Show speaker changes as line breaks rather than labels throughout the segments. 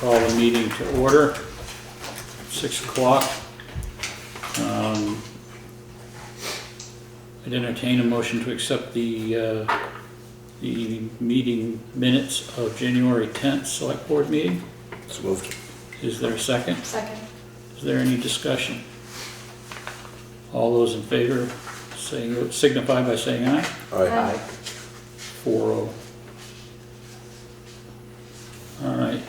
Call the meeting to order, 6 o'clock. I'd entertain a motion to accept the meeting minutes of January 10th Select Board meeting.
So moved.
Is there a second?
Second.
Is there any discussion? All those in favor signify by saying aye.
Aye.
4-0. All right,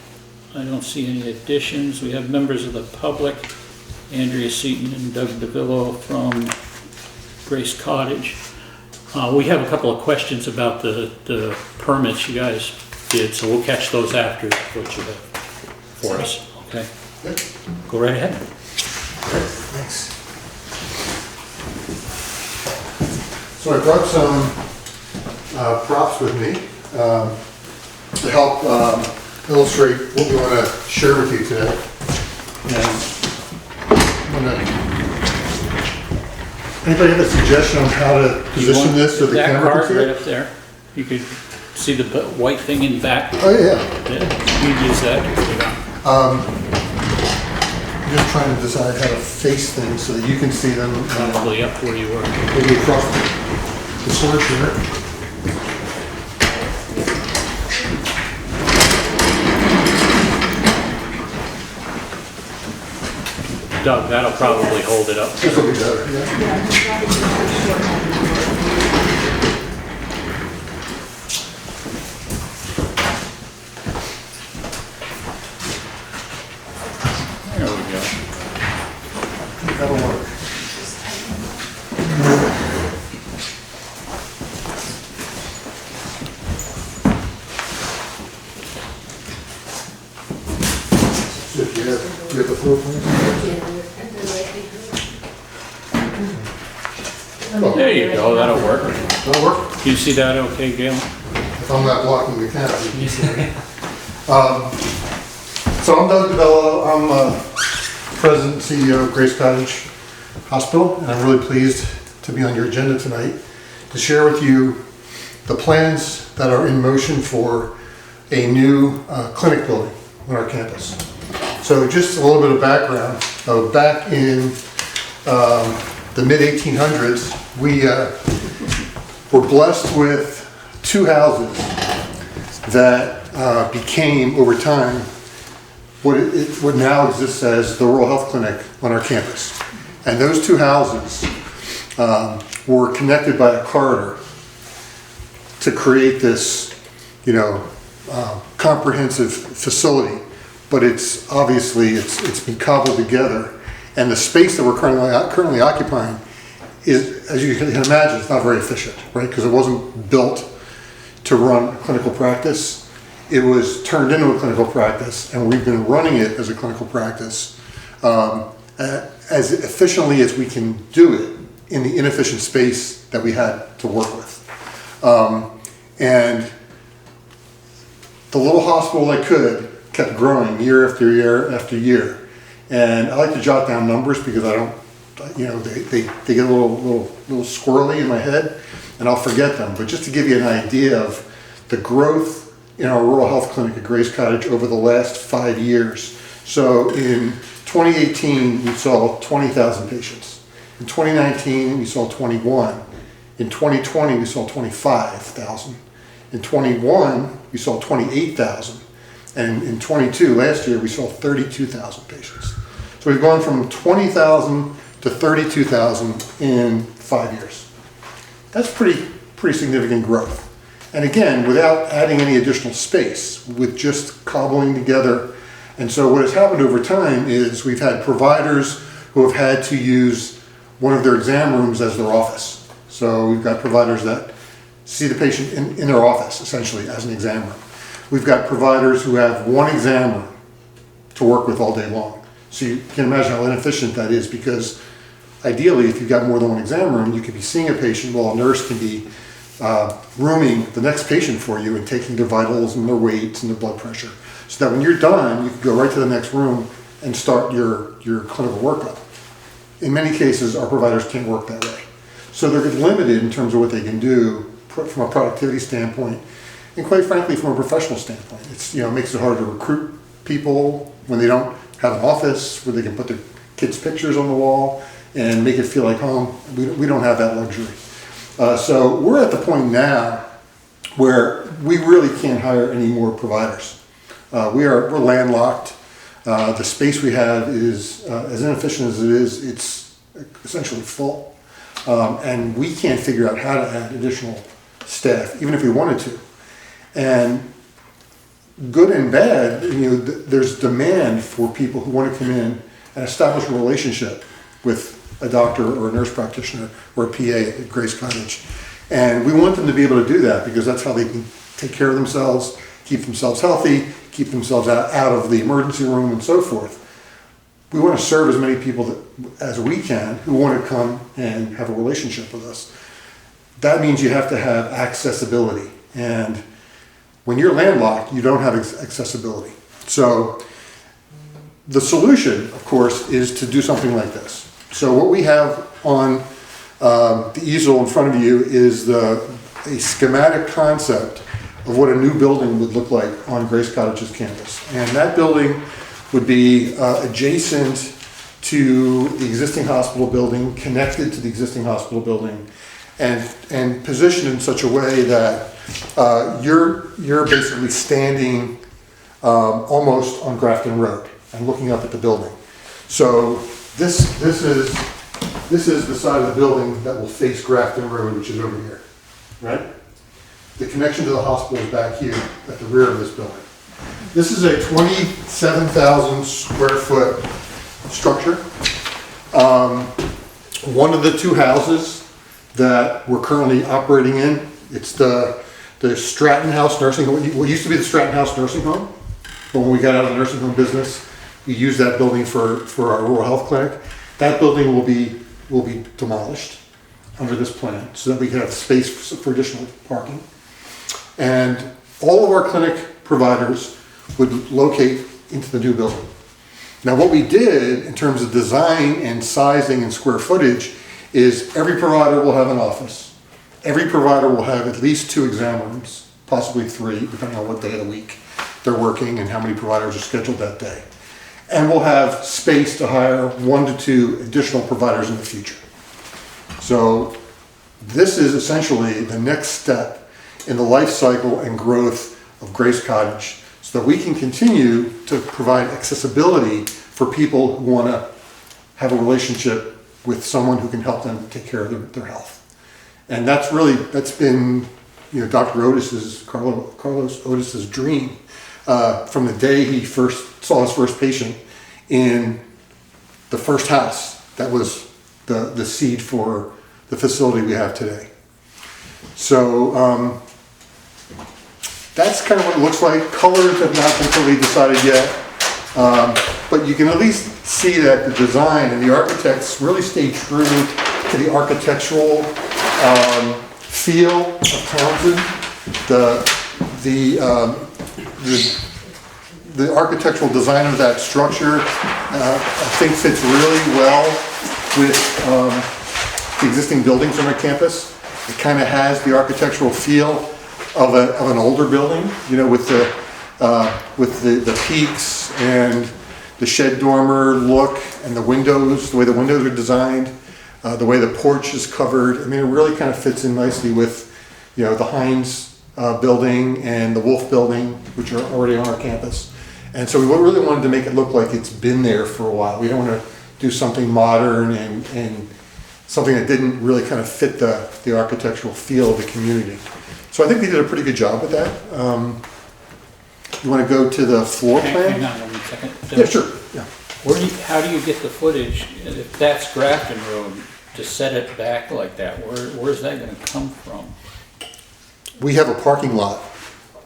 I don't see any additions. We have members of the public, Andrea, Seaton, and Doug DiVello from Grace Cottage. We have a couple of questions about the permits you guys did, so we'll catch those after what you have for us, okay? Go right ahead.
Thanks. So I brought some props with me to help illustrate what we want to share with you today. And anybody have a suggestion on how to position this so the
that
camera
card
can see
right
it?
up there. You could see the white thing in back.
Oh yeah.
You use that.
I'm just trying to decide how to face things so that you can see them.
Probably up where you were.
Maybe across the sword here.
Doug, that'll probably hold it up.
This will be better, yeah.
There we go.
That'll work. So if you have the floor plan?
There you go, that'll work.
That'll work?
Can you see that okay, Gail?
If I'm not blocking the camera. you can see it. So I'm Doug DiVello. I'm President and CEO of Grace Cottage Hospital, and I'm really pleased to be on your agenda tonight to share with you the plans that are in motion for a new clinic building on our campus. So just a little bit of background. Back in the mid-1800s, we were blessed with two houses that became, over time, what now exists as the Rural Health Clinic on our campus. And those two houses were connected by a corridor to create this, comprehensive facility. But it's been cobbled together, and the space that we're currently occupying is, as you can imagine, it's not very efficient, right? Because it wasn't built to run a clinical practice. It was turned into a clinical practice, and we've been running it as a clinical practice as efficiently as we can do it in the inefficient space that we had to work with. And the little hospital that could kept growing year after year after year. And I like to jot down numbers because I don't, they get a little squirrely in my head, and I'll forget them. But just to give you an idea of the growth in our rural health clinic at Grace Cottage over the last 5 years. So in 2018, we saw 20,000 patients. In 2019, we saw 21. In 2020, we saw 25,000. In 21, we saw 28,000. And in 22, last year, we saw 32,000 patients. So we've gone from 20,000 to 32,000 in 5 years. That's pretty significant growth. And again, without adding any additional space, with just cobbling together. And so what has happened over time is we've had providers who have had to use one of their exam rooms as their office. So we've got providers that see the patient in their office, essentially, as an exam room. We've got providers who have one exam room to work with all day long. So you can imagine how inefficient that is, because ideally, if you've got more than one exam room, you could be seeing a patient while a nurse can be rooming the next patient for you and taking their vitals and their weights and their blood pressure. So that when you're done, you can go right to the next room and start your clinical workup. In many cases, our providers can't work that way. So they're limited in terms of what they can do from a productivity standpoint, and quite frankly, from a professional standpoint. It makes it hard to recruit people when they don't have an office where they can put their kids' pictures on the wall and make it feel like home. We don't have that luxury. So we're at the point now where we really can't hire any more providers. We're landlocked. The space we have is, as inefficient as it is, it's essentially full. And we can't figure out how to add additional staff, even if we wanted to. And good and bad, there's demand for people who want to come in and establish a relationship with a doctor or a nurse practitioner or a PA at Grace Cottage. And we want them to be able to do that because that's how they can take care of themselves, keep themselves healthy, keep themselves out of the emergency room and so forth. We want to serve as many people as we can who want to come and have a relationship with us. That means you have to have accessibility. And when you're landlocked, you don't have accessibility. So the solution, of course, is to do something like this. So what we have on the easel in front of you is a schematic concept of what a new building would look like on Grace Cottage's campus. And that building would be adjacent to the existing hospital building, connected to the existing hospital building, and positioned in such a way that you're basically standing almost on Grafton Road and looking up at the building. So this is the side of the building that will face Grafton Road, which is over here, right? The connection to the hospital is back here at the rear of this building. This is a 27,000 square foot structure. One of the two houses that we're currently operating in, it's the Stratton House Nursing Home. What used to be the Stratton House Nursing Home, but when we got out of the nursing home business, we used that building for our rural health clinic. That building will be demolished under this plan so that we can have space for additional parking. And all of our clinic providers would locate into the new building. Now what we did in terms of design and sizing and square footage is every provider will have an office. Every provider will have at least 2 exam rooms, possibly 3, depending on what day of the week they're working and how many providers are scheduled that day. And we'll have space to hire 1 to 2 additional providers in the future. So this is essentially the next step in the life cycle and growth of Grace Cottage so that we can continue to provide accessibility for people who want to have a relationship with someone who can help them take care of their health. And that's been, Dr. Carlos Otis's dream from the day he first saw his first patient in the first house. That was the seed for the facility we have today. So that's kind of what it looks like. Colors have not been totally decided yet, but you can at least see that the design and the architects really stay true to the architectural feel of Townshend. The architectural design of that structure, I think, fits really well with the existing buildings on our campus. It kind of has the architectural feel of an older building, with the peaks and the shed dormer look and the windows, the way the windows are designed, the way the porch is covered. I mean, it really kind of fits in nicely with, the Heinz building and the Wolf building, which are already on our campus. And so we really wanted to make it look like it's been there for a while. We don't want to do something modern and something that didn't really kind of fit the architectural feel of the community. So I think they did a pretty good job with that. You want to go to the floor plan?
Hang on 1 second.
Yeah, sure. Yeah.
How do you get the footage, if that's Grafton Road, to set it back like that? Where's that going to come from?
We have a parking lot.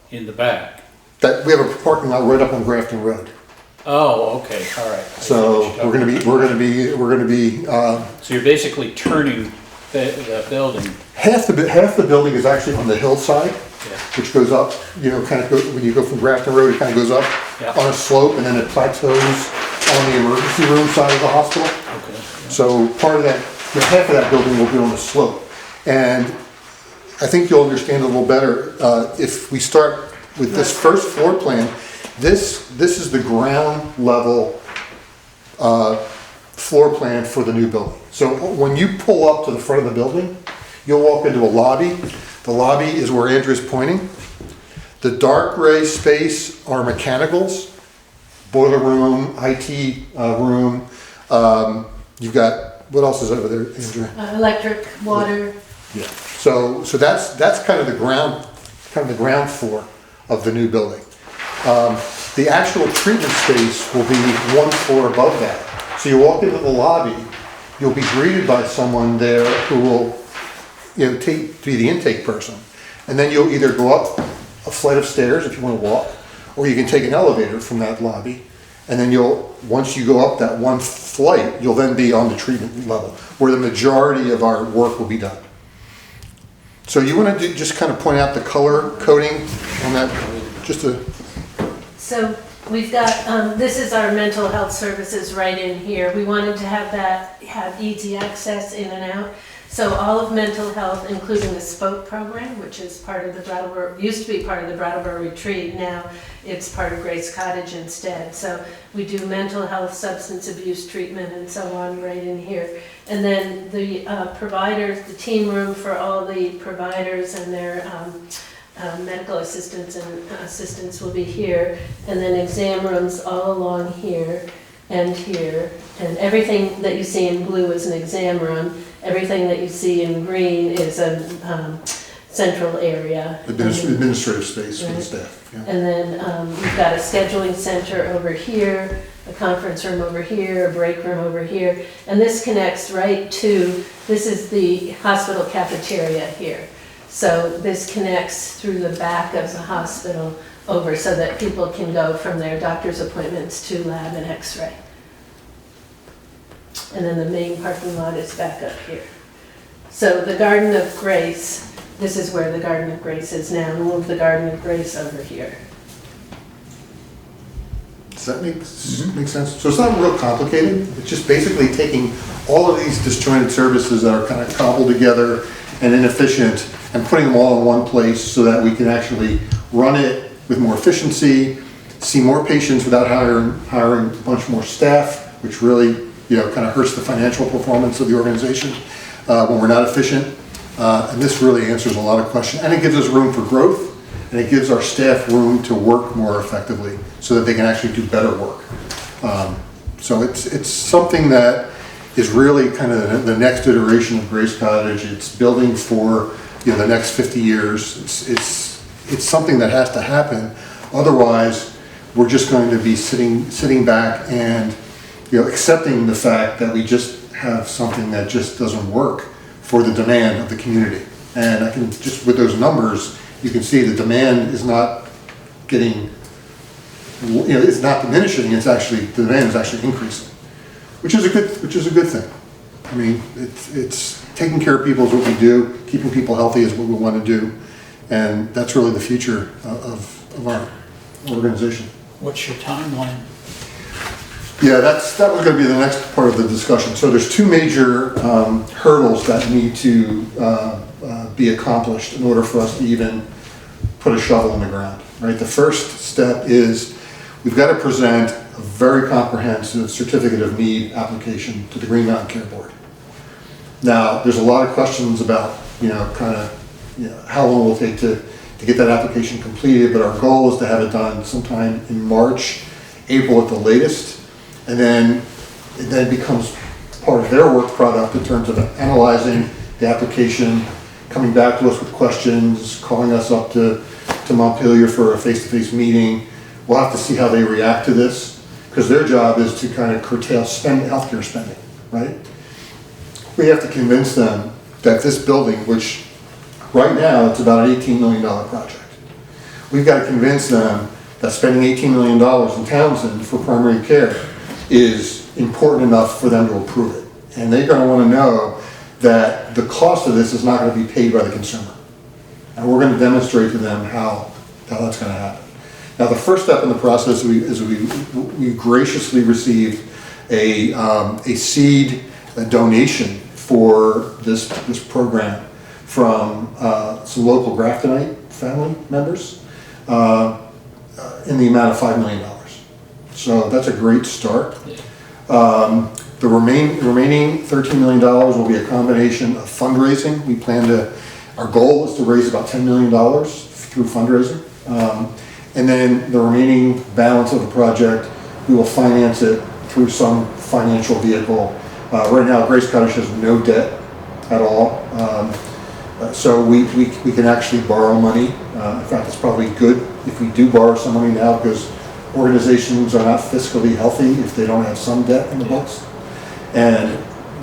In the back?
We have a parking lot right up on Grafton Road.
Oh, okay, all right.
So we're going to be.
So you're basically turning the building.
Half the building is actually on the hillside,
Yeah.
which goes up. When you go from Grafton Road, it kind of goes up on a slope, and then it plateaus on the emergency room side of the hospital.
Okay. Yeah.
So part of that, half of that building will be on the slope, and I think you'll understand a little better if we start with this first floor plan. This is the ground level floor plan for the new building. So when you pull up to the front of the building, you'll walk into a lobby. The lobby is where Andrea's pointing. The dark gray space are mechanicals, boiler room, IT room. You've got, what else is over there, Andrea?
Electric, water.
Yeah. So that's kind of the ground floor of the new building. The actual treatment space will be one floor above that. So you walk into the lobby, you'll be greeted by someone there who will, be the intake person. And then you'll either go up a flight of stairs if you want to walk, or you can take an elevator from that lobby. And then once you go up that one flight, you'll then be on the treatment level, where the majority of our work will be done. So you want to just kind of point out the color coding on that,
So we've got, this is our mental health services right in here. We wanted to have easy access in and out. So all of mental health, including the SPOKE program, which is part of the Brattleboro, used to be part of the Brattleboro retreat, now it's part of Grace Cottage instead. So we do mental health, substance abuse treatment, and so on right in here. And then the providers, the team room for all the providers and their medical assistants and assistants will be here. And then exam rooms all along here and here. And everything that you see in blue is an exam room. Everything that you see in green is a central area.
administrative space for the staff. Yeah.
And then we've got a scheduling center over here, a conference room over here, a break room over here. And this connects right to, this is the hospital cafeteria here. So this connects through the back of the hospital over so that people can go from their doctor's appointments to lab and x-ray. And then the main parking lot is back up here. So the Garden of Grace, this is where the Garden of Grace is now. We'll move the Garden of Grace over here.
Does that make sense? So it's not real complicated. It's just basically taking all of these disjointed services that are kind of cobbled together and inefficient and putting them all in one place so that we can actually run it with more efficiency, see more patients without hiring a bunch more staff, which really kind of hurts the financial performance of the organization when we're not efficient. And this really answers a lot of questions. And it gives us room for growth, and it gives our staff room to work more effectively so that they can actually do better work. So it's something that is really kind of the next iteration of Grace Cottage. It's building for the next 50 years. It's something that has to happen. Otherwise, we're just going to be sitting back and accepting the fact that we just have something that just doesn't work for the demand of the community. And I can just, with those numbers, you can see the demand is not getting, it's not diminishing. It's actually, the demand is actually increasing, which is a good thing. I mean, it's taking care of people is what we do. Keeping people healthy is what we want to do, and that's really the future of our organization.
What's your timeline?
Yeah, that was going to be the next part of the discussion. So there's two major hurdles that need to be accomplished in order for us to even put a shovel in the ground, right? The first step is we've got to present a very comprehensive certificate of need application to the Green Mountain Care Board. Now, there's a lot of questions about, how long it will take to get that application completed, but our goal is to have it done sometime in March, April at the latest. And then it becomes part of their work product in terms of analyzing the application, coming back to us with questions, calling us up to Montpelier for a face-to-face meeting. We'll have to see how they react to this, because their job is to kind of curtail healthcare spending, right? We have to convince them that this building, which right now it's about an $18 million project, we've got to convince them that spending $18 million in Townshend for primary care is important enough for them to approve it. And they're going to want to know that the cost of this is not going to be paid by the consumer. And we're going to demonstrate to them how that's going to happen. Now, the first step in the process is we graciously received a seed donation for this program from some local Graftonite family members. in the amount of $5 million. So that's a great start. The remaining $13 million will be a combination of fundraising. Our goal is to raise about $10 million through fundraising. And then the remaining balance of the project, we will finance it through some financial vehicle. Right now, Grace Cottage has no debt at all. So we can actually borrow money. In fact, it's probably good if we do borrow some money now, because organizations are not fiscally healthy if they don't have some debt in the books. And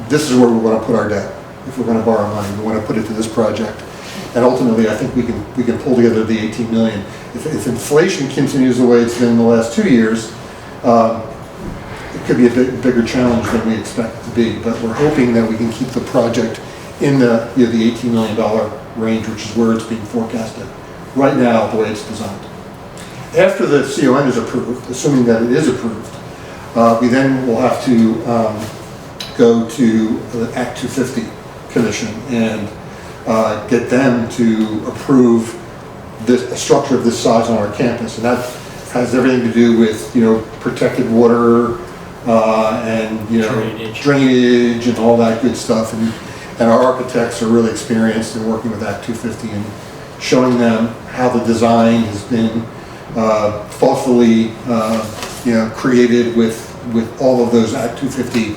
this is where we want to put our debt. If we're going to borrow money, we want to put it to this project. And ultimately, I think we can pull together the 18 million. If inflation continues the way it's been in the last 2 years, it could be a bigger challenge than we expect it to be. But we're hoping that we can keep the project in the $18 million range, which is where it's being forecasted right now, the way it's designed. After the CON is approved, assuming that it is approved, we then will have to go to the Act 250 Commission and get them to approve a structure of this size on our campus. And that has everything to do with, protected water and, drainage and all that good stuff. And our architects are really experienced in working with Act 250 and showing them how the design has been thoughtfully, created with all of those Act 250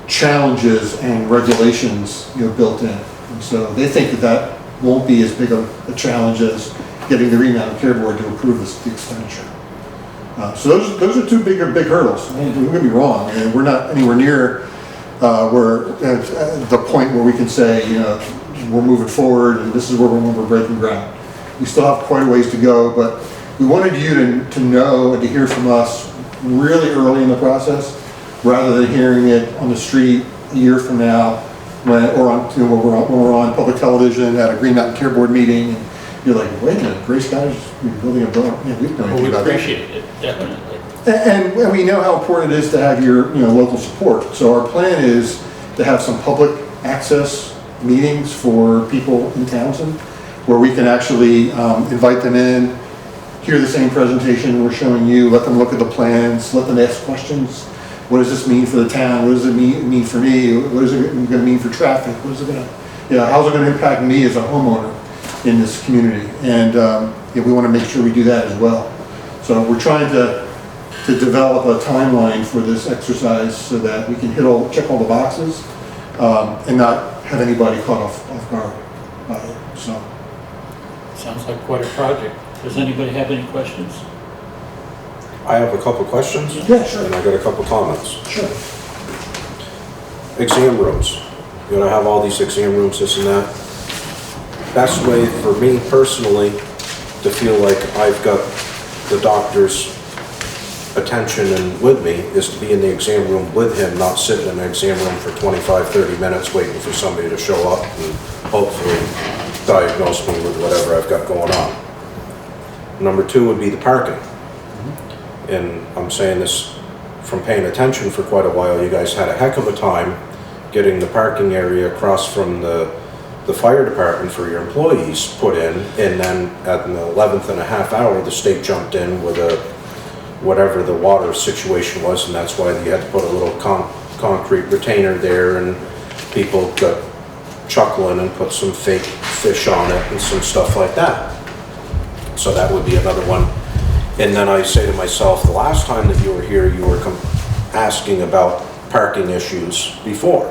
challenges and regulations, built in. And so they think that won't be as big a challenge as getting the Remount Care Board to approve the expenditure. So those are two big hurdles. Don't get me wrong, and we're not anywhere near we're at the point where we can say, we're moving forward and this is where we're breaking ground. We still have quite a ways to go, but we wanted you to know and to hear from us really early in the process, rather than hearing it on the street a year from now, when we're on public television at a Green Mountain Care Board meeting, and you're like, wait a minute, Grace Cottage is building a building. We don't know anything about that.
We appreciate it, definitely.
And we know how important it is to have your local support. So our plan is to have some public access meetings for people in Townshend, where we can actually invite them in, hear the same presentation we're showing you, let them look at the plans, let them ask questions. What does this mean for the town? What does it mean for me? What is it going to mean for traffic? What is it going to, how's it going to impact me as a homeowner in this community? And we want to make sure we do that as well. So we're trying to develop a timeline for this exercise so that we can check all the boxes and not have anybody caught off guard by it. So
Sounds like quite a project. Does anybody have any questions?
I have a couple questions.
Yeah, sure.
And I got a couple comments.
Sure.
Exam rooms. You're gonna have all these exam rooms, this and that. Best way for me personally to feel like I've got the doctor's attention and with me is to be in the exam room with him, not sitting in the exam room for 25, 30 minutes waiting for somebody to show up and hopefully diagnose me with whatever I've got going on. Number two would be the parking. And I'm saying this from paying attention for quite a while. You guys had a heck of a time getting the parking area across from the fire department for your employees put in, and then at the 11th and a half hour, the state jumped in with whatever the water situation was, and that's why you had to put a little concrete retainer there, and people got chuckling and put some fake fish on it and some stuff like that. So that would be another one. And then I say to myself, the last time that you were here, you were asking about parking issues before,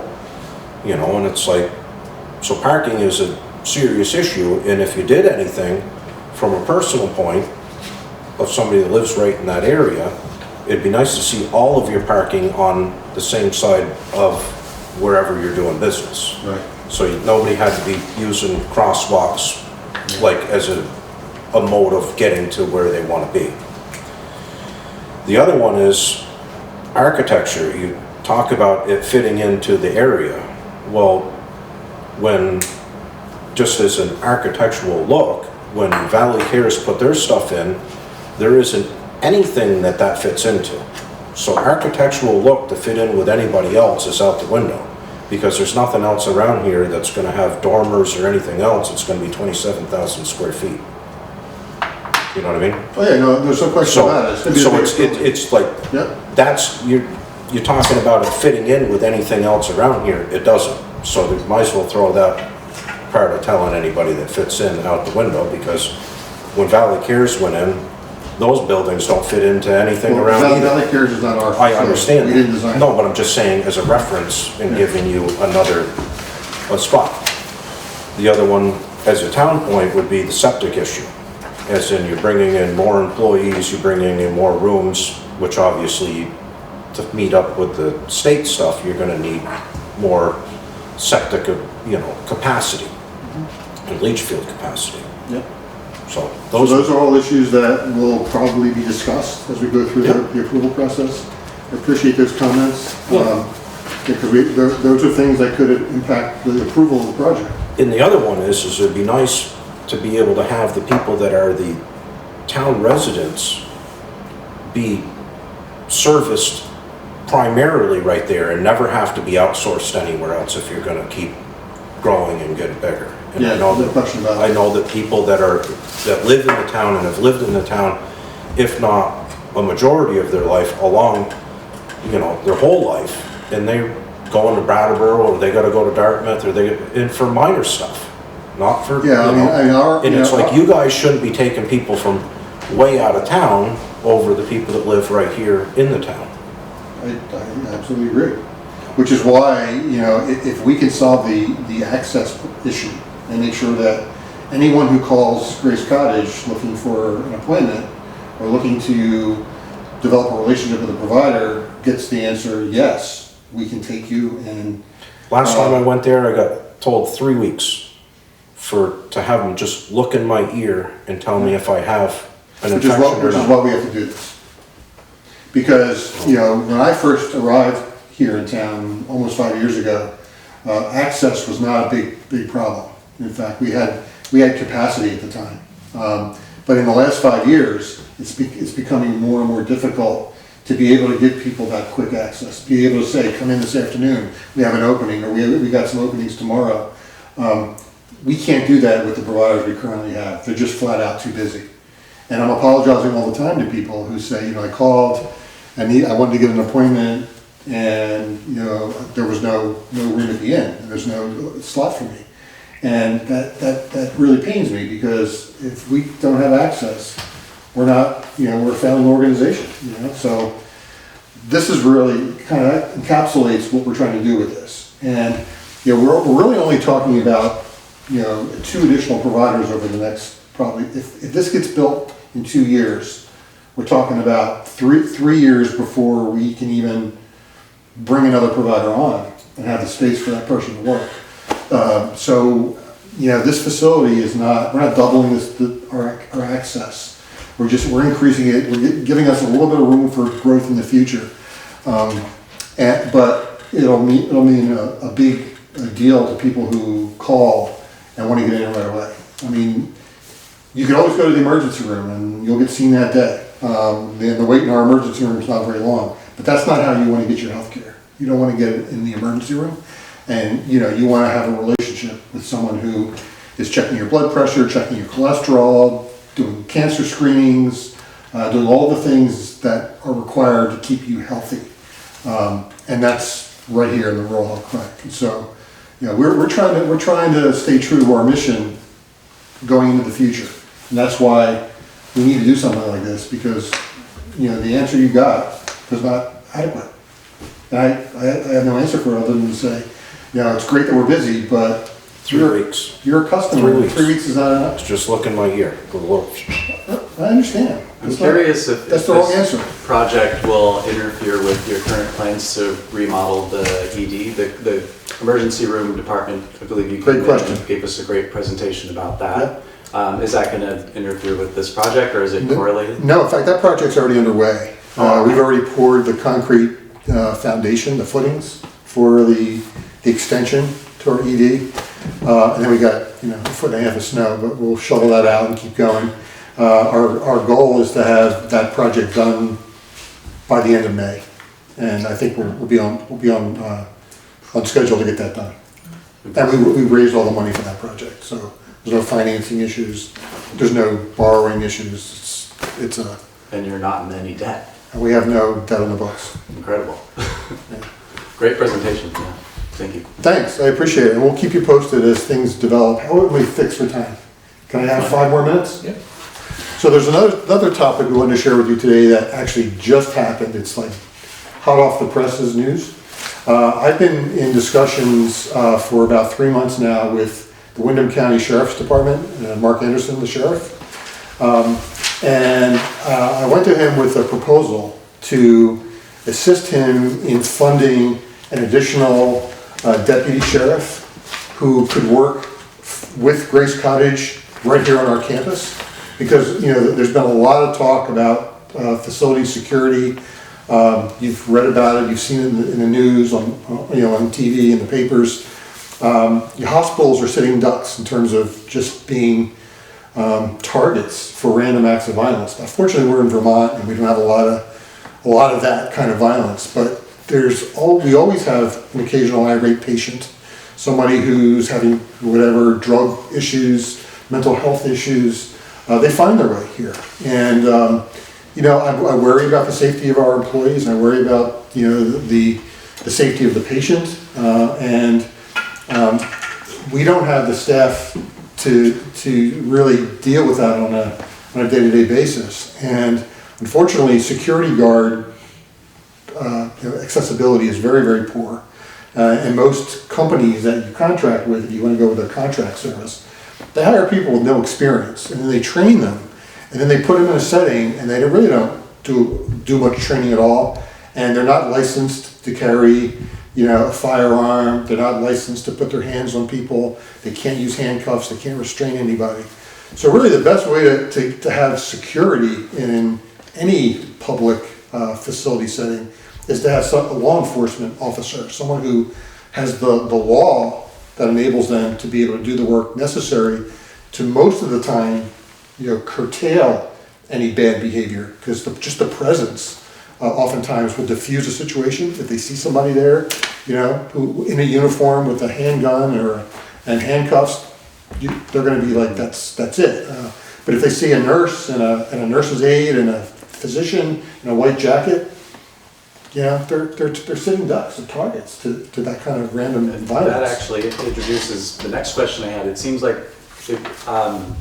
and it's like, so parking is a serious issue, and if you did anything from a personal point of somebody that lives right in that area, it'd be nice to see all of your parking on the same side of wherever you're doing business.
Right.
So nobody had to be using crosswalks like as a mode of getting to where they want to be. The other one is architecture. You talk about it fitting into the area. Well, when, just as an architectural look, when Valley Cares put their stuff in, there isn't anything that fits into. So architectural look to fit in with anybody else is out the window, because there's nothing else around here that's going to have dormers or anything else. It's going to be 27,000 square feet. You know what I mean?
Oh, yeah, no, there's no question
So,
about it. It's gonna be a
so
big
it's,
building.
it's like,
Yep.
that's, you're talking about it fitting in with anything else around here, it doesn't. So they might as well throw that part of telling anybody that fits in out the window, because when Valley Cares went in, those buildings don't fit into anything
Well,
around either.
Valley Cares is not our.
I understand
We
that.
didn't design it.
No, but I'm just saying as a reference and giving you a spot. The other one, as a town point, would be the septic issue. As in, you're bringing in more employees, you're bringing in more rooms, which obviously, to meet up with the state stuff, you're gonna need more septic, capacity and leach field capacity.
Yep.
So
So those are all issues that will probably be discussed as we go through the approval process. I appreciate those comments.
Yeah.
Because those are things that could impact the approval of the project.
And the other one is it'd be nice to be able to have the people that are the town residents be serviced primarily right there and never have to be outsourced anywhere else if you're gonna keep growing and get bigger. And I
Yeah,
know
no
that-
question about it.
I know that people that live in the town and have lived in the town, if not a majority of their life, along, their whole life, and they're going to Brattleboro, or they gotta go to Dartmouth, or and for minor stuff, not for,
Yeah, I mean,
and it's like, you guys shouldn't be taking people from way out of town over the people that live right here in the town.
I absolutely agree. Which is why, if we can solve the access issue and make sure that anyone who calls Grace Cottage looking for an appointment or looking to develop a relationship with a provider gets the answer, yes, we can take you and.
Last time I went there, I got told 3 weeks to have them just look in my ear and tell me if I have an
Which is
infection or
which is
not.
why we have to do this. Because, when I first arrived here in town almost 5 years ago, access was not a big problem. In fact, we had capacity at the time. But in the last 5 years, it's becoming more and more difficult to be able to give people that quick access, be able to say, come in this afternoon, we have an opening, or we got some openings tomorrow. We can't do that with the providers we currently have. They're just flat out too busy. And I'm apologizing all the time to people who say, I called, I wanted to get an appointment, and there was no room at the inn, and there's no slot for me. And that really pains me, because if we don't have access, we're not, we're a failing organization, So this is really kind of encapsulates what we're trying to do with this. And, we're really only talking about, 2 additional providers over the next, probably, if this gets built in 2 years, we're talking about three years before we can even bring another provider on and have the space for that person to work. So, this facility is not, we're not doubling our access. We're increasing it, we're giving us a little bit of room for growth in the future. But it'll mean a big deal to people who call and want to get in right away. I mean, you can always go to the emergency room and you'll get seen that day. The wait in our emergency room is not very long, but that's not how you want to get your health care. You don't want to get it in the emergency room, and you want to have a relationship with someone who is checking your blood pressure, checking your cholesterol, doing cancer screenings, doing all the things that are required to keep you healthy. And that's right here in the rural health clinic. And so, we're trying to stay true to our mission going into the future. And that's why we need to do something like this, because, the answer you got was not adequate. And I have no answer for it other than to say, it's great that we're busy, but
3 weeks.
you're a customer.
3 weeks.
3 weeks is not enough.
It's just look in my ear. Go look.
I understand.
I'm curious if
That's the wrong
this
answer.
project will interfere with your current plans to remodel the ED, the emergency room department. I believe you
Great question.
gave us a great presentation about that. Is that going to interfere with this project, or is it correlated?
No, in fact, that project's already underway. We've already poured the concrete foundation, the footings for the extension to our ED. And then we got, a foot and a half of snow, but we'll shovel that out and keep going. Our goal is to have that project done by the end of May. And I think we'll be on schedule to get that done. And we raised all the money for that project, so there's no financing issues. there's no borrowing issues.
And you're not in any debt.
We have no debt on the books.
Incredible. Great presentation, yeah. Thank you.
Thanks, I appreciate it, and we'll keep you posted as things develop. How are we fixed for time? Can I have 5 more minutes?
Yep.
So there's another topic we wanted to share with you today that actually just happened. It's like hot off the presses news. I've been in discussions for about 3 months now with the Windham County Sheriff's Department, Mark Anderson, the sheriff. And I went to him with a proposal to assist him in funding an additional deputy sheriff who could work with Grace Cottage right here on our campus. Because, you know, there's been a lot of talk about facility security. You've read about it, you've seen it in the news, on TV, in the papers. Your hospitals are sitting ducks in terms of just being targets for random acts of violence. Now, fortunately, we're in Vermont and we don't have a lot of that kind of violence. But we always have an occasional irate patient, somebody who's having whatever drug issues, mental health issues. They find their way here, and I worry about the safety of our employees, and I worry about the safety of the patient, and we don't have the staff to really deal with that on a day-to-day basis. And unfortunately, security guard accessibility is very, very poor, and most companies that you contract with, if you want to go with a contract service, they hire people with no experience, and then they train them, and then they put them in a setting, and they really don't do much training at all, and they're not licensed to carry, a firearm. They're not licensed to put their hands on people. They can't use handcuffs. They can't restrain anybody. So really, the best way to have security in any public facility setting is to have a law enforcement officer, someone who has the law that enables them to be able to do the work necessary to most of the time, curtail any bad behavior, because just the presence oftentimes will diffuse a situation. If they see somebody there, who in a uniform with a handgun and handcuffs, they're going to be like, that's it. But if they see a nurse and a nurse's aide and a physician in a white jacket, they're sitting ducks, they're targets to that kind of random violence.
That actually introduces the next question I had. It seems like,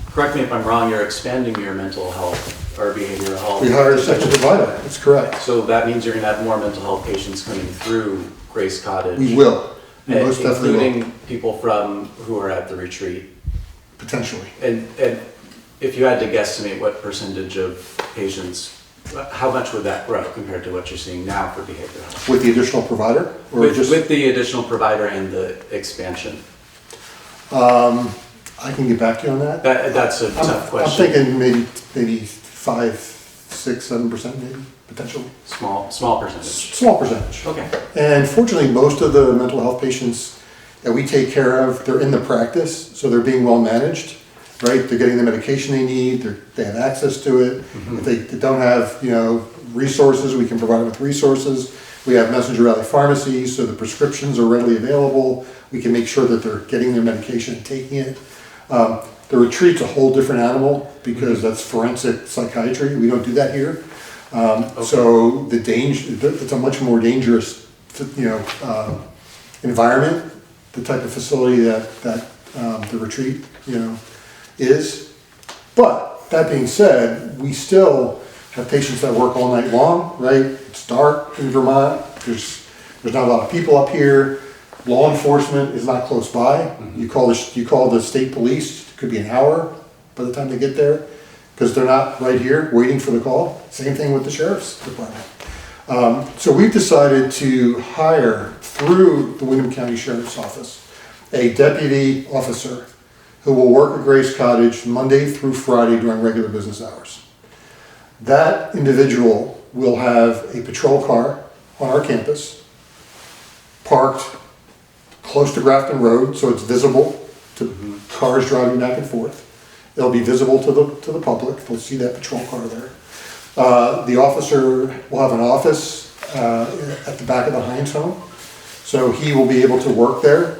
correct me if I'm wrong, you're expanding your mental health or behavioral health.
We hired a second provider, that's correct.
So that means you're going to have more mental health patients coming through Grace Cottage.
We will, we most definitely will.
Including people who are at the retreat.
Potentially.
And if you had to guesstimate what percentage of patients, how much would that grow compared to what you're seeing now for behavioral health?
With the additional provider? Or
With the additional provider and the expansion?
I can get back to you on that.
That's a tough question.
I'm thinking maybe 5, 6, 7% maybe, potentially.
Small percentage.
Small percentage.
Okay.
And fortunately, most of the mental health patients that we take care of, they're in the practice, so they're being well managed, right? They're getting the medication they need, they have access to it.
Mm-hmm.
If they don't have, resources, we can provide them with resources. We have Messenger Valley pharmacies, so the prescriptions are readily available. We can make sure that they're getting their medication and taking it. The retreat's a whole different animal because that's forensic psychiatry. We don't do that here. So it's a much more dangerous, environment, the type of facility that the retreat, is. But that being said, we still have patients that work all night long, right? It's dark in Vermont. There's not a lot of people up here. Law enforcement is not close by. Mm-hmm. You call the state police. It could be an hour by the time they get there because they're not right here waiting for the call. Same thing with the sheriff's department. So we've decided to hire through the Windham County Sheriff's Office a deputy officer who will work at Grace Cottage Monday through Friday during regular business hours. That individual will have a patrol car on our campus, parked close to Grafton Road, so it's visible to cars driving back and forth. It'll be visible to the public. They'll see that patrol car there. The officer will have an office at the back of the Heinz home, so he will be able to work there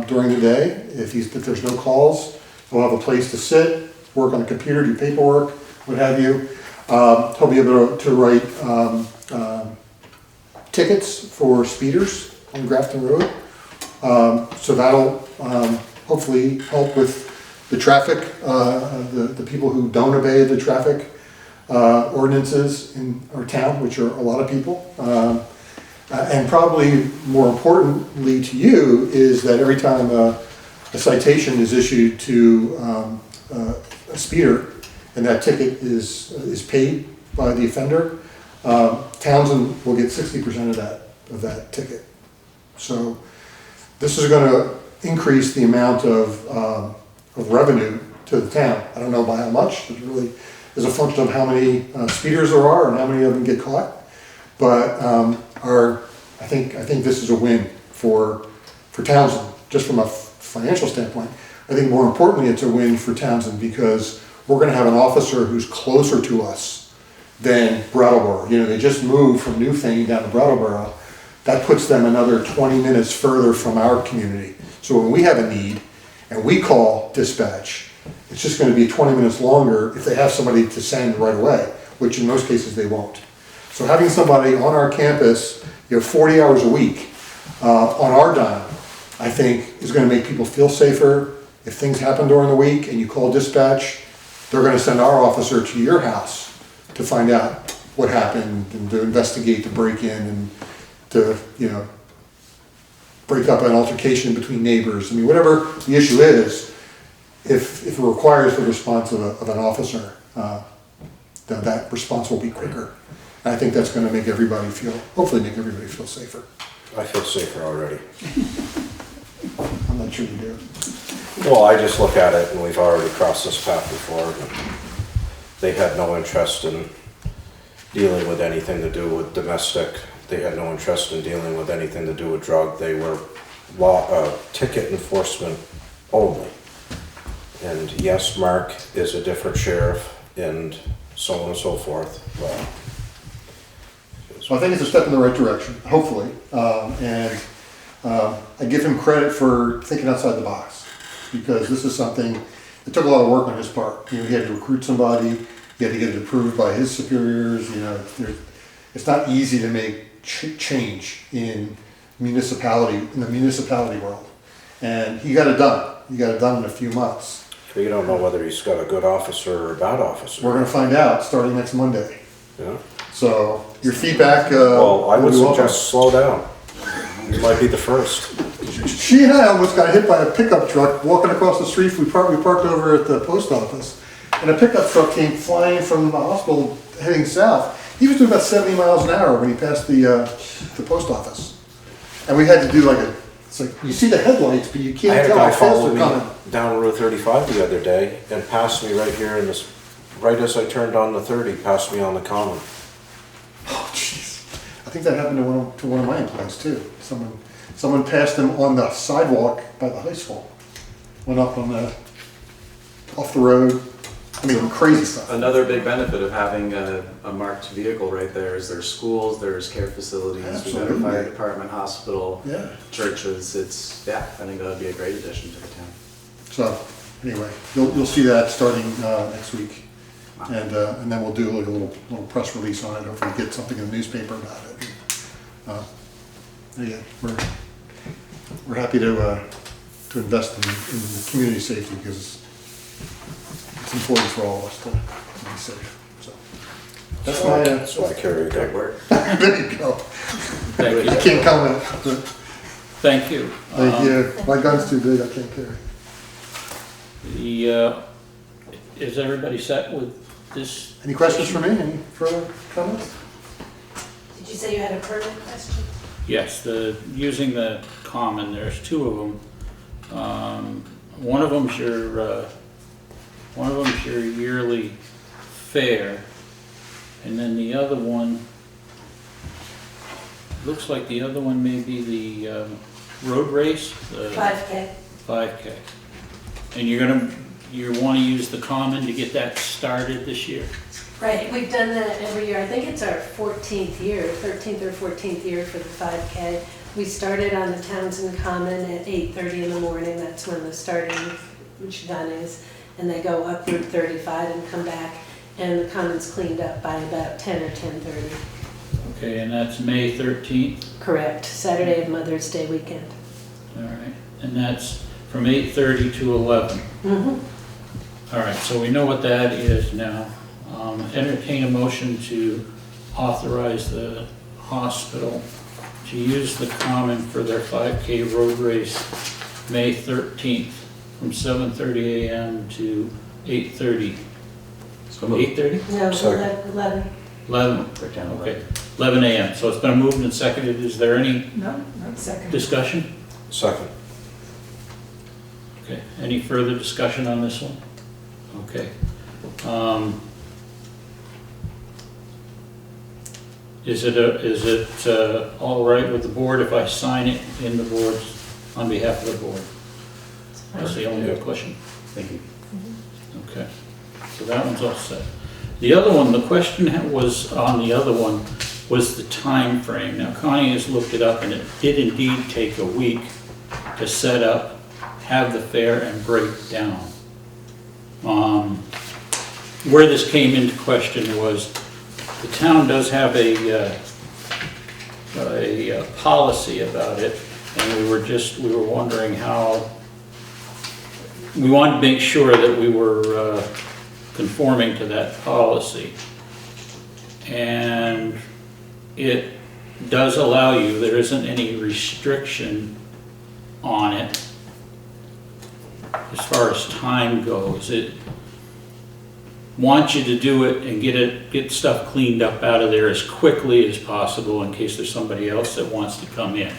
during the day. If there's no calls, he'll have a place to sit, work on the computer, do paperwork, what have you. He'll be able to write tickets for speeders on Grafton Road. So that'll hopefully help with the traffic, the people who don't obey the traffic ordinances in our town, which are a lot of people. And probably more importantly to you is that every time a citation is issued to a speeder and that ticket is paid by the offender, Townsend will get 60% of that ticket. So this is going to increase the amount of revenue to the town. I don't know by how much. It really is a function of how many speeders there are and how many of them get caught. But I think this is a win for Townsend, just from a financial standpoint. I think more importantly, it's a win for Townsend because we're going to have an officer who's closer to us than Brattleboro. You know, they just moved from Newfane down to Brattleboro. That puts them another 20 minutes further from our community. So when we have a need and we call dispatch, it's just going to be 20 minutes longer if they have somebody to send right away, which in most cases they won't. So having somebody on our campus, 40 hours a week on our dime, I think is going to make people feel safer. If things happen during the week and you call dispatch, they're going to send our officer to your house to find out what happened and to investigate the break-in and to, break up an altercation between neighbors. I mean, whatever the issue is, if it requires the response of an officer, then that response will be quicker. And I think that's going to make everybody hopefully make everybody feel safer.
I feel safer already.
I'm not sure you do.
Well, I just look at it, and we've already crossed this path before. They had no interest in dealing with anything to do with domestic. They had no interest in dealing with anything to do with drug. They were ticket enforcement only. And yes, Mark is a different sheriff, and so on and so forth.
So I think it's a step in the right direction, hopefully. And I give him credit for thinking outside the box, because this is something that took a lot of work on his part. He had to recruit somebody, he had to get it approved by his superiors. It's not easy to make change in the municipality world. And he got it done. He got it done in a few months.
So you don't know whether he's got a good officer or a bad officer.
We're going to find out starting next Monday.
Yeah.
So your feedback.
Well, I would suggest slow down. You might be the first.
She and I almost got hit by a pickup truck walking across the street. We parked over at the post office, and a pickup truck came flying from the hospital heading south. He was doing about 70 miles an hour when he passed the post office, and we had to do it's like you see the headlights, but you can't tell how fast they're coming.
Down Route 35 the other day and passed me right here right as I turned on the 30, passed me on the common.
Oh, jeez. I think that happened to one of my employees too. Someone passed him on the sidewalk by the high school. Went up off the road. I mean, crazy stuff.
Another big benefit of having a marked vehicle right there is there's schools, there's care facilities, we've got a fire department, hospital, churches. I think that would be a great addition to the town.
So, anyway, you'll see that starting next week. And then we'll do a little press release on it. Hopefully get something in the newspaper about it. Again, we're happy to invest in community safety because it's important for all of us to be safe. So that's
why I carry a gun.
There you go.
Thank you.
I can't comment.
Thank you.
Thank you. My gun's too big. I can't carry.
Is everybody set with this?
Any questions for me? Any further comments?
Did you say you had a permit question?
Yes, using the common, there's two of them. One of them's your yearly fair, and then the other one, looks like the other one may be the road race.
5K.
5K. And you want to use the common to get that started this year?
Right, we've done that every year. I think it's our 13th or 14th year for the 5K. We started on the Townsend Common at 8:30 in the morning. That's when the starting gun is. and they go up Route 35 and come back, and the common's cleaned up by about 10 or 10:30.
Okay, and that's May 13th?
Correct, Saturday of Mother's Day weekend.
All right, and that's from 8:30 to 11.
Mhm.
All right, so we know what that is now. Entertain a motion to authorize the hospital to use the common for their 5K road race, May 13th, from 7:30 a.m. to 8:30.
So moved.
8:30?
No,
Second.
11.
11,
Break down the
okay, 11 a.m. So it's been moved and seconded. Is there any
No, not second.
discussion?
Second.
Okay, any further discussion on this one? Okay. Is it all right with the board if I sign it in the boards, on behalf of the board? That's the only question.
Thank you.
Okay, so that one's all set. The other one, the question was on the other one, was the time frame. Now Connie has looked it up, and it did indeed take a week to set up, have the fair, and break down. Where this came into question was, the town does have a policy about it, and we were wondering how, we wanted to make sure that we were conforming to that policy. And it does allow you, there isn't any restriction on it as far as time goes. It wants you to do it and get stuff cleaned up out of there as quickly as possible in case there's somebody else that wants to come in.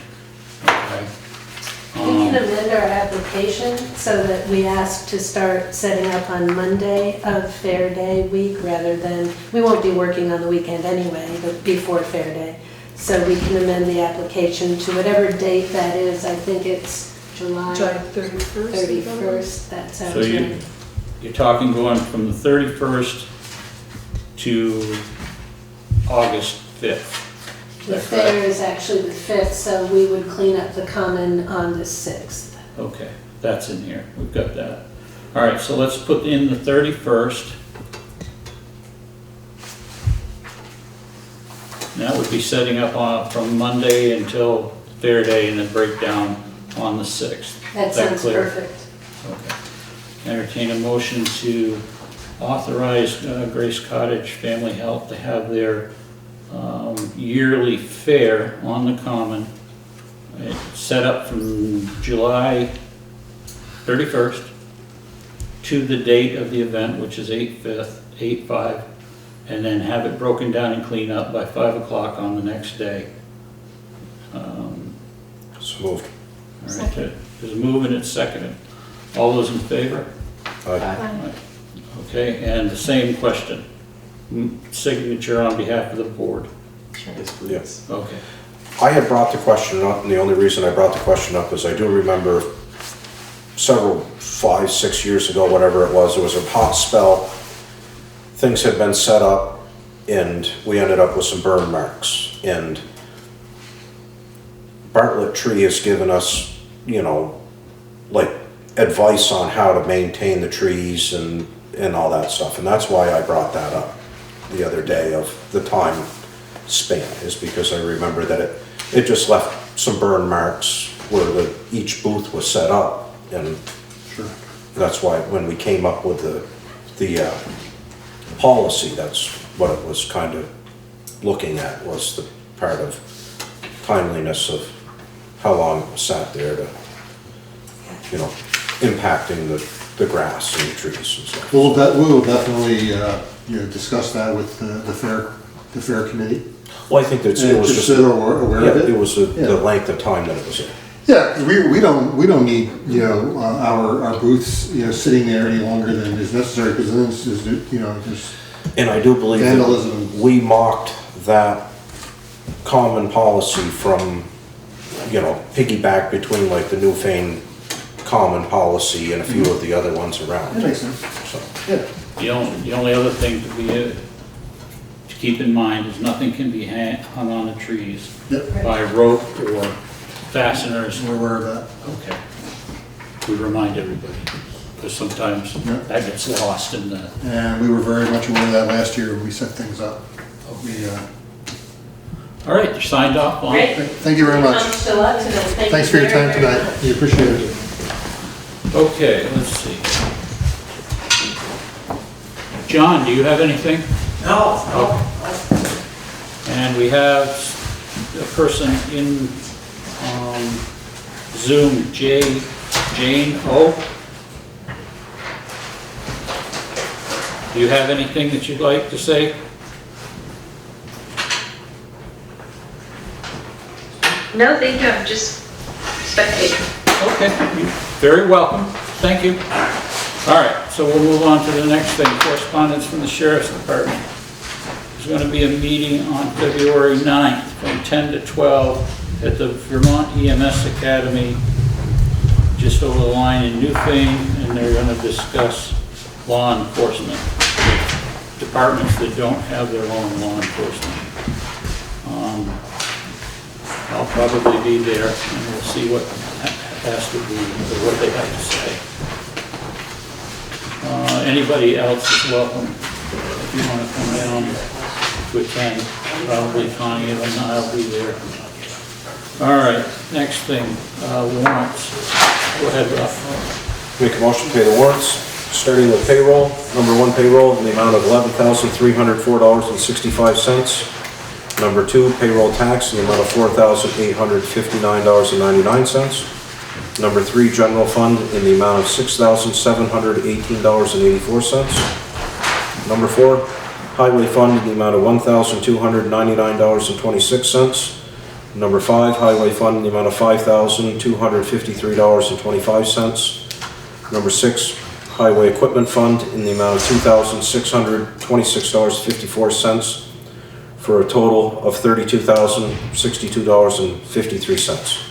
Okay?
We can amend our application so that we ask to start setting up on Monday of Fair Day week rather than, we won't be working on the weekend anyway, but before Fair Day. So we can amend the application to whatever date that is. I think it's July
July 31st.
31st, that
So
sounds right.
you're talking going from the 31st to August 5th.
The fair is actually the 5th, so we would clean up the common on the 6th.
Okay, that's in here, we've got that. All right, so let's put in the 31st. And that would be setting up on, from Monday until Fair Day, and then break down on the 6th.
That
Is that
sounds
clear?
perfect.
Okay. Entertain a motion to authorize Grace Cottage Family Health to have their yearly fair on the common. It's set up from July 31st to the date of the event, which is 8/5, and then have it broken down and cleaned up by 5 o'clock on the next day.
So moved.
All right, there's a move and it's seconded. All those in favor?
Aye.
Right. Okay, and the same question, signature on behalf of the board.
Yes, please.
Okay,
I had brought the question up, and the only reason I brought the question up is I do remember 5, 6 years ago, whatever it was, there was a hot spell. Things had been set up, and we ended up with some burn marks. And Bartlett Tree has given us, like advice on how to maintain the trees and all that stuff. And that's why I brought that up the other day of the time span, is because I remember that it just left some burn marks where each booth was set up. And
Sure.
that's why when we came up with the policy, that's what it was kind of looking at, was the part of timeliness of how long it was sat there to, impacting the grass and the trees and stuff.
We will definitely, discuss that with the fair committee.
Well, I think that it was just,
so they're aware of
yeah,
it.
it was the
Yeah.
length of time that it was in.
Yeah, 'cause we don't need, our booths, sitting there any longer than is necessary, because then it's just, just
And I do believe
vandalism.
that we mocked that common policy from, piggyback between like the Newfane common policy and a few of the other ones around.
That makes sense.
So,
Yeah.
the only other thing to keep in mind is nothing can be hung on the trees
Yep,
by rope or fasteners.
we're aware of that.
Okay, we remind everybody. because sometimes
Yeah.
that gets lost in the,
And we were very much aware of that last year when we set things up. We,
all right, you're signed off on.
Great.
thank you very much.
Thanks a lot tonight. Thank
Thanks
you
for your
very,
time
very
tonight.
much.
We appreciate it.
Okay, let's see. John, do you have anything?
No,
And we have a person in Zoom, Jane O. Do you have anything that you'd like to say?
No, thank you, I'm just spectating.
Okay, you're very welcome. Thank you. All right, so we'll move on to the next thing, correspondence from the Sheriff's Department. There's going to be a meeting on February 9th from 10 to 12 at the Vermont EMS Academy, just over the line in Newfane, and they're going to discuss law enforcement, departments that don't have their own law enforcement. I'll probably be there, and we'll see what has to be, or what they have to say. Anybody else is welcome if you want to come down to attend. Probably Connie and I'll be there. All right, next thing, warrants. Go ahead, Russ.
Make a motion to pay the warrants, starting with payroll. Number 1 payroll in the amount of $11,304.65. Number 2 payroll tax in the amount of $4,859.99. Number 3 general fund in the amount of $6,718.84. Number 4 highway fund in the amount of $1,299.26. Number 5 highway fund in the amount of $5,253.25. Number 6 highway equipment fund in the amount of $2,626.54 for a total of $32,062.53.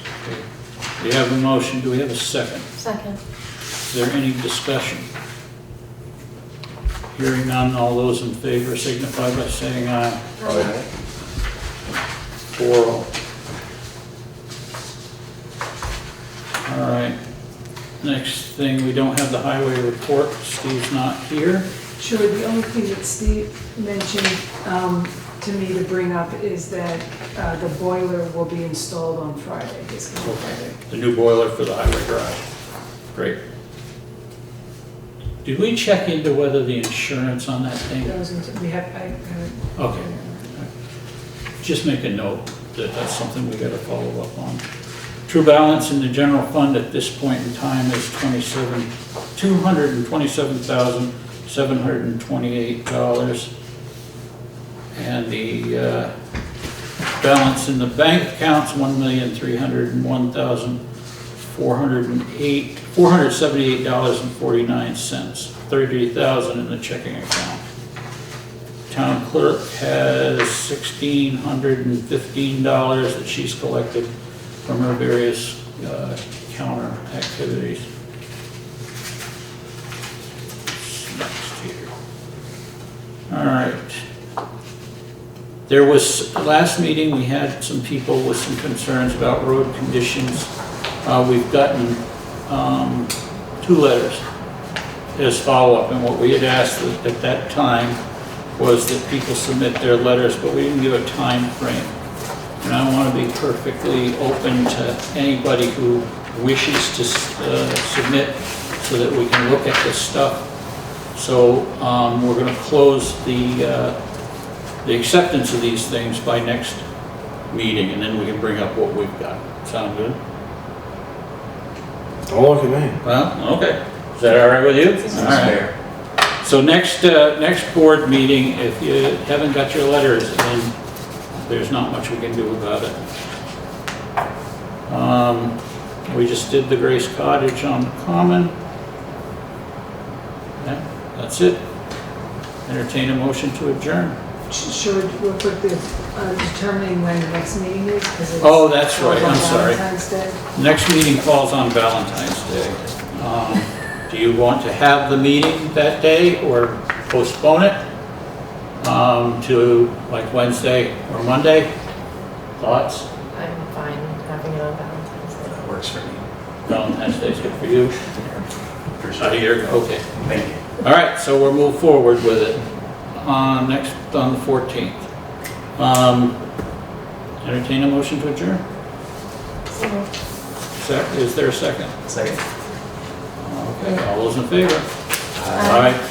We have a motion, do we have a second?
Second.
Is there any discussion? Hearing none, all those in favor signify by saying aye.
Aye.
4-0. All right, next thing, we don't have the highway report, Steve's not here.
Sure, the only thing that Steve mentioned to me to bring up is that the boiler will be installed on Friday. It's gonna be Friday.
The new boiler for the highway garage. Great. Did we check into whether the insurance on that thing?
We have,
Okay. Just make a note that that's something we gotta follow up on. True balance in the general fund at this point in time is $227,728. And the balance in the bank account's $1,301,478.49. $30,000 in the checking account. Town clerk has $1,615 that she's collected from her various counter activities. Next here. All right. There was, last meeting, we had some people with some concerns about road conditions. We've gotten 2 letters as follow-up, and what we had asked at that time was that people submit their letters, but we didn't give a time frame. And I want to be perfectly open to anybody who wishes to submit so that we can look at this stuff. So we're going to close the acceptance of these things by next meeting, and then we can bring up what we've got. Sound good?
Don't look at me.
Well, okay. Is that all right with you? All right. So next board meeting, if you haven't got your letters in, there's not much we can do about it. We just did the Grace Cottage on the Common. Yeah, that's it. Entertain a motion to adjourn.
sure, real quick, determining when the next meeting is, because it's.
Oh, that's right, I'm sorry.
Valentine's Day.
Next meeting falls on Valentine's Day. Do you want to have the meeting that day or postpone it to like Wednesday or Monday? Thoughts?
I'm fine having it on Valentine's Day.
That works for me.
Valentine's Day is good for you.
appreciate it.
Here, okay.
Thank you.
All right, so we'll move forward with it next on the 14th. Entertain a motion to adjourn? Is there a second?
Second.
Okay, all those in favor? Aye.